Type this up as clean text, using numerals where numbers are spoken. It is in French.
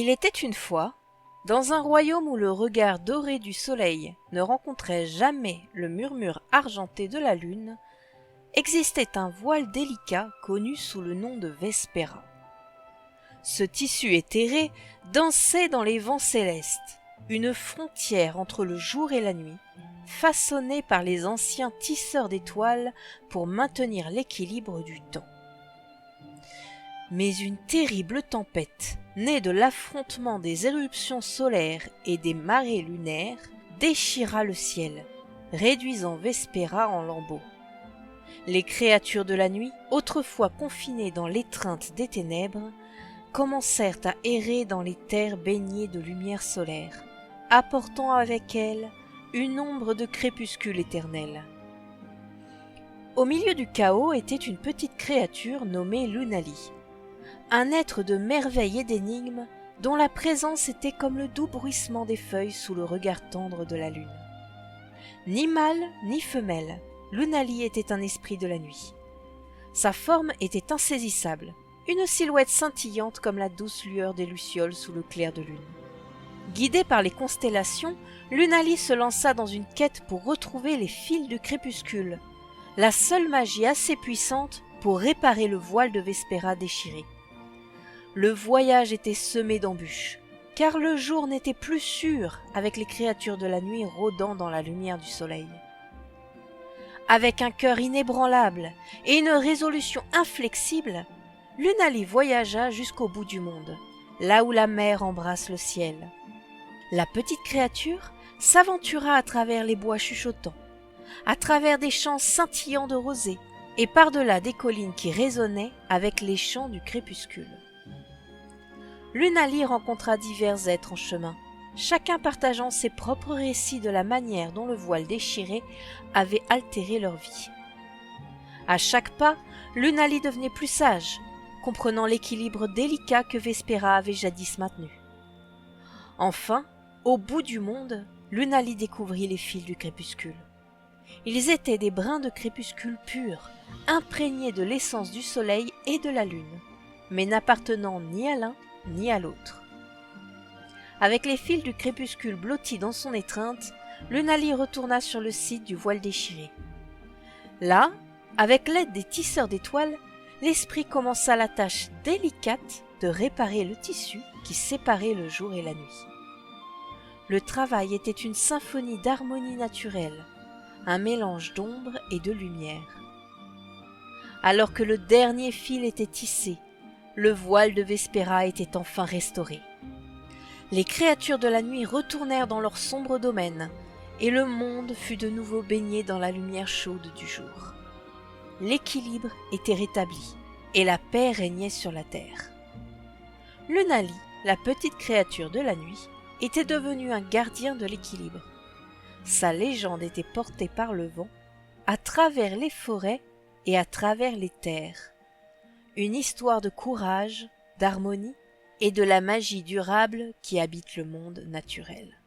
Il était une fois, dans un royaume où le regard doré du soleil ne rencontrait jamais le murmure argenté de la lune, existait un voile délicat connu sous le nom de Vespéra. Ce tissu éthéré dansait dans les vents célestes, une frontière entre le jour et la nuit, façonnée par les anciens tisseurs d'étoiles pour maintenir l'équilibre du temps. Mais une terrible tempête, née de l'affrontement des éruptions solaires et des marées lunaires, déchira le ciel, réduisant Vespéra en lambeaux. Les créatures de la nuit, autrefois confinées dans l'étreinte des ténèbres, commencèrent à errer dans les terres baignées de lumière solaire, apportant avec elles une ombre de crépuscule éternel. Au milieu du chaos était une petite créature nommée Lunali, un être de merveille et d'énigme dont la présence était comme le doux bruissement des feuilles sous le regard tendre de la lune. Ni mâle ni femelle, Lunali était un esprit de la nuit. Sa forme était insaisissable, une silhouette scintillante comme la douce lueur des lucioles sous le clair de lune. Guidée par les constellations, Lunali se lança dans une quête pour retrouver les fils du crépuscule, la seule magie assez puissante pour réparer le voile de Vespéra déchiré. Le voyage était semé d'embûches, car le jour n'était plus sûr avec les créatures de la nuit rôdant dans la lumière du soleil. Avec un cœur inébranlable et une résolution inflexible, Lunali voyagea jusqu'au bout du monde, là où la mer embrasse le ciel. La petite créature s'aventura à travers les bois chuchotants, à travers des champs scintillants de rosée et par-delà des collines qui résonnaient avec les chants du crépuscule. Lunali rencontra divers êtres en chemin, chacun partageant ses propres récits de la manière dont le voile déchiré avait altéré leur vie. À chaque pas, Lunali devenait plus sage, comprenant l'équilibre délicat que Vespéra avait jadis maintenu. Enfin, au bout du monde, Lunali découvrit les fils du crépuscule. Ils étaient des brins de crépuscule pur, imprégnés de l'essence du soleil et de la lune, mais n'appartenant ni à l'un ni à l'autre. Avec les fils du crépuscule blottis dans son étreinte, Lunali retourna sur le site du voile déchiré. Là, avec l'aide des tisseurs d'étoiles, l'esprit commença la tâche délicate de réparer le tissu qui séparait le jour et la nuit. Le travail était une symphonie d'harmonie naturelle, un mélange d'ombre et de lumière. Alors que le dernier fil était tissé, le voile de Vespéra était enfin restauré. Les créatures de la nuit retournèrent dans leur sombre domaine, et le monde fut de nouveau baigné dans la lumière chaude du jour. L'équilibre était rétabli, et la paix régnait sur la terre. Lunali, la petite créature de la nuit, était devenu un gardien de l'équilibre. Sa légende était portée par le vent, à travers les forêts et à travers les terres. Une histoire de courage, d'harmonie et de la magie durable qui habite le monde naturel.